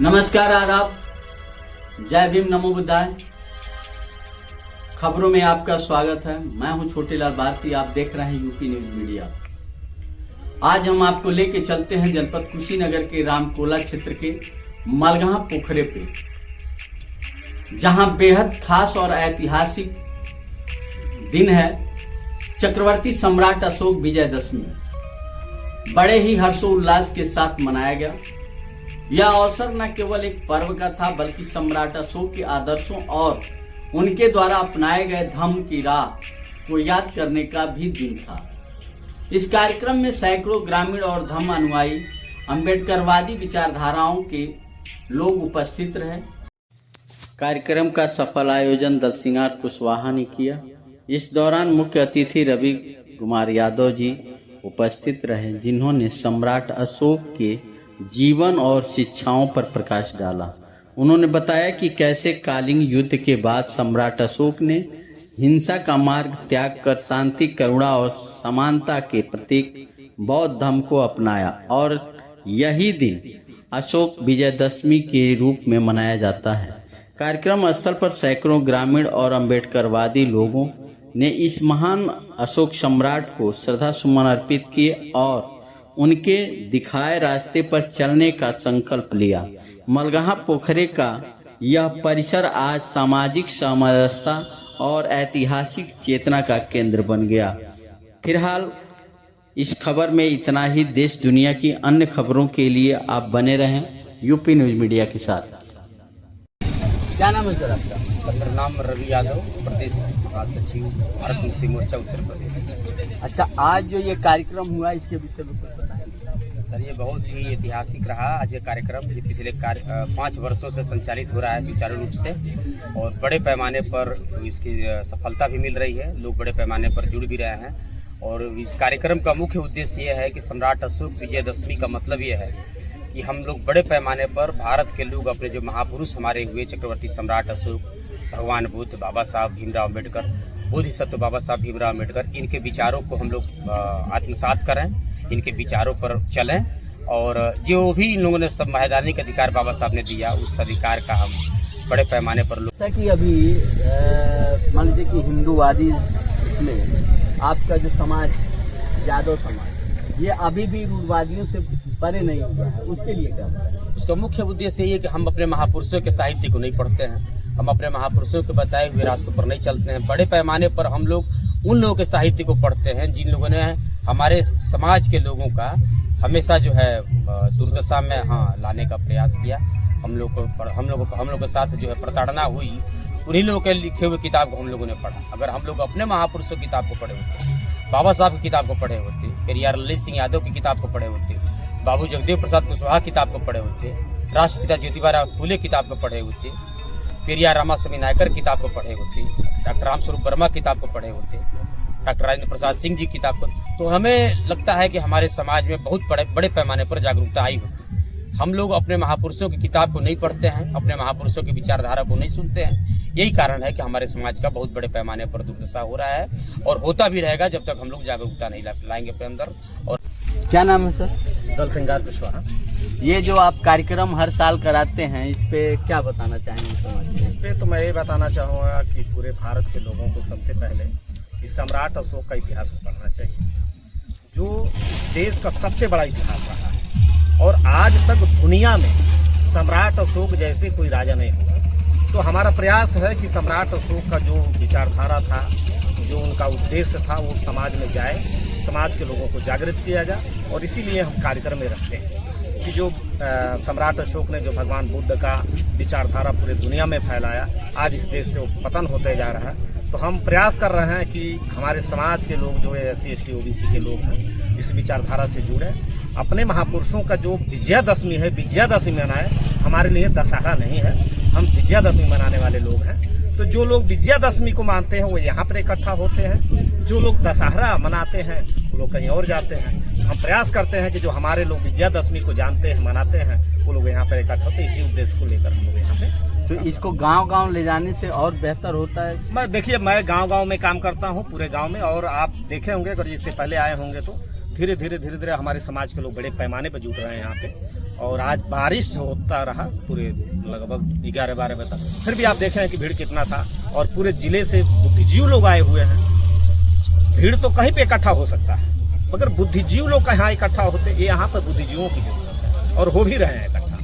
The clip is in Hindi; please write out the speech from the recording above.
नमस्कार, आदाब, जय भीम, नमो बुद्धाय। खबरों में आपका स्वागत है। मैं हूं छोटेलाल भारती, आप देख रहे हैं यूपी न्यूज मीडिया। आज हम आपको लेके चलते हैं जनपद कुशीनगर के रामकोला क्षेत्र के मलगहा पोखरे पे, जहां बेहद खास और ऐतिहासिक दिन है। चक्रवर्ती सम्राट अशोक विजयदशमी बड़े ही हर्षोल्लास के साथ मनाया गया। यह अवसर न केवल एक पर्व का था, बल्कि सम्राट अशोक के आदर्शों और उनके द्वारा अपनाए गए धम्म की राह को याद करने का भी दिन था। इस कार्यक्रम में सैकड़ों ग्रामीण और धम्म अनुयायी अम्बेडकरवादी विचारधाराओं के लोग उपस्थित रहे। कार्यक्रम का सफल आयोजन दलसिंगार कुशवाहा ने किया। इस दौरान मुख्य अतिथि रवि कुमार यादव जी उपस्थित रहे, जिन्होंने सम्राट अशोक के जीवन और शिक्षाओं पर प्रकाश डाला। उन्होंने बताया कि कैसे कलिंग युद्ध के बाद सम्राट अशोक ने हिंसा का मार्ग त्याग कर शांति, करुणा और समानता के प्रतीक बौद्ध धर्म को अपनाया और यही दिन अशोक विजयदशमी के रूप में मनाया जाता है। कार्यक्रम स्थल पर सैकड़ों ग्रामीण और अम्बेडकरवादी लोगों ने इस महान अशोक सम्राट को श्रद्धा सुमन अर्पित किए और उनके दिखाए रास्ते पर चलने का संकल्प लिया। मलगहा पोखरे का यह परिसर आज सामाजिक सामंजस्य और ऐतिहासिक चेतना का केंद्र बन गया। फिलहाल इस खबर में इतना ही। देश दुनिया की अन्य खबरों के लिए आप बने रहें यूपी न्यूज मीडिया के साथ। क्या नाम है सर आपका? मेरा नाम रवि यादव, प्रदेश महासचिव भारत मुक्ति मोर्चा उत्तर प्रदेश। अच्छा, आज जो ये कार्यक्रम हुआ इसके विषय में कुछ बताएं। सर, ये बहुत ही ऐतिहासिक रहा। आज ये कार्यक्रम ये पिछले 5 वर्षों से संचालित हो रहा है सुचारू रूप से, और बड़े पैमाने पर इसकी सफलता भी मिल रही है। लोग बड़े पैमाने पर जुड़ भी रहे हैं। और इस कार्यक्रम का मुख्य उद्देश्य ये है कि सम्राट अशोक विजयदशमी का मतलब ये है कि हम लोग बड़े पैमाने पर भारत के लोग अपने जो महापुरुष हमारे हुए चक्रवर्ती सम्राट अशोक, भगवान बुद्ध, बाबा साहब भीमराव अम्बेडकर, बोधिसत्व बाबा साहब भीमराव अम्बेडकर, इनके विचारों को हम लोग आत्मसात करें, इनके विचारों पर चलें और जो भी इन लोगों ने संवैधानिक अधिकार बाबा साहब ने दिया, उस अधिकार का हम बड़े पैमाने पर जैसा कि अभी मान लीजिए कि हिंदूवादी इसमें आपका जो समाज, यादव समाज, ये अभी भी रूढ़वादियों से परे नहीं हुआ है, उसके लिए क्या? उसका मुख्य उद्देश्य ये है कि हम अपने महापुरुषों के साहित्य को नहीं पढ़ते हैं, हम अपने महापुरुषों के बताए हुए रास्तों पर नहीं चलते हैं। बड़े पैमाने पर हम लोग उन लोगों के साहित्य को पढ़ते हैं जिन लोगों ने हमारे समाज के लोगों का हमेशा जो है दुर्दशा में लाने का प्रयास किया। हम लोग के साथ जो है प्रताड़ना हुई, उन्हीं लोगों के लिखे हुए किताब को हम लोगों ने पढ़ा। अगर हम लोग अपने महापुरुषों की किताब को पढ़े होते, बाबा साहब की किताब को पढ़े होते, पेरियार ललित सिंह यादव की किताब को पढ़े होते, बाबू जगदेव प्रसाद कुशवाहा किताब को पढ़े होते, राष्ट्रपिता ज्योतिबा फूले किताब को पढ़े होते, पेरियार रामास्वामी नायकर किताब को पढ़े होते, डॉक्टर रामस्वरूप वर्मा किताब को पढ़े होते, डॉक्टर राजेंद्र प्रसाद सिंह जी किताब को, तो हमें लगता है कि हमारे समाज में बहुत बड़े पैमाने पर जागरूकता आई होती। हम लोग अपने महापुरुषों की किताब को नहीं पढ़ते हैं, अपने महापुरुषों की विचारधारा को नहीं सुनते हैं। यही कारण है कि हमारे समाज का बहुत बड़े पैमाने पर दुर्दशा हो रहा है और होता भी रहेगा जब तक हम लोग जागरूकता नहीं लाएंगे अपने अंदर। और क्या नाम है सर? दलसिंगार कुशवाहा। ये जो आप कार्यक्रम हर साल कराते हैं, इस पे क्या बताना चाहेंगे समाज में? इस पे तो मैं ये बताना चाहूँगा कि पूरे भारत के लोगों को सबसे पहले इस सम्राट अशोक का इतिहास को पढ़ना चाहिए, जो देश का सबसे बड़ा इतिहास रहा है और आज तक दुनिया में सम्राट अशोक जैसे कोई राजा नहीं हुआ। तो हमारा प्रयास है कि सम्राट अशोक का जो विचारधारा था, जो उनका उद्देश्य था, वो समाज में जाए, समाज के लोगों को जागृत किया जाए। और इसीलिए हम कार्यक्रम में रखते हैं कि जो सम्राट अशोक ने जो भगवान बुद्ध का विचारधारा पूरे दुनिया में फैलाया, आज इस देश से वो पतन होते जा रहा है। तो हम प्रयास कर रहे हैं कि हमारे समाज के लोग जो है SC ST OBC के लोग हैं, इस विचारधारा से जुड़े, अपने महापुरुषों का जो विजयादशमी है, विजयादशमी मनाए। हमारे लिए दशहरा नहीं है, हम विजयादशमी मनाने वाले लोग हैं। तो जो लोग विजयादशमी को मानते हैं वो यहाँ पर इकट्ठा होते हैं, जो लोग दशहरा मनाते हैं वो लोग कहीं और जाते हैं। हम प्रयास करते हैं कि जो हमारे लोग विजयादशमी को जानते हैं, मनाते हैं, वो लोग यहाँ पर इकट्ठा होते हैं। इसी उद्देश्य को लेकर हम लोग यहाँ पे। तो इसको गांव-गांव ले जाने से और बेहतर होता है। मैं गांव-गांव में काम करता हूँ, पूरे गांव में, और आप देखे होंगे अगर इससे पहले आए होंगे तो धीरे धीरे हमारे समाज के लोग बड़े पैमाने पर जुट रहे हैं यहाँ पे। और आज बारिश होता रहा पूरे लगभग 11-12 बजे तक, फिर भी आप देख रहे हैं कि भीड़ कितना था। और पूरे जिले से बुद्धिजीवी लोग आए हुए हैं। भीड़ तो कहीं पे इकट्ठा हो सकता है, मगर बुद्धिजीवी लोग कहाँ इकट्ठा होते, ये यहाँ पर बुद्धिजीवियों की जरूरत है और हो भी रहे हैं इकट्ठा।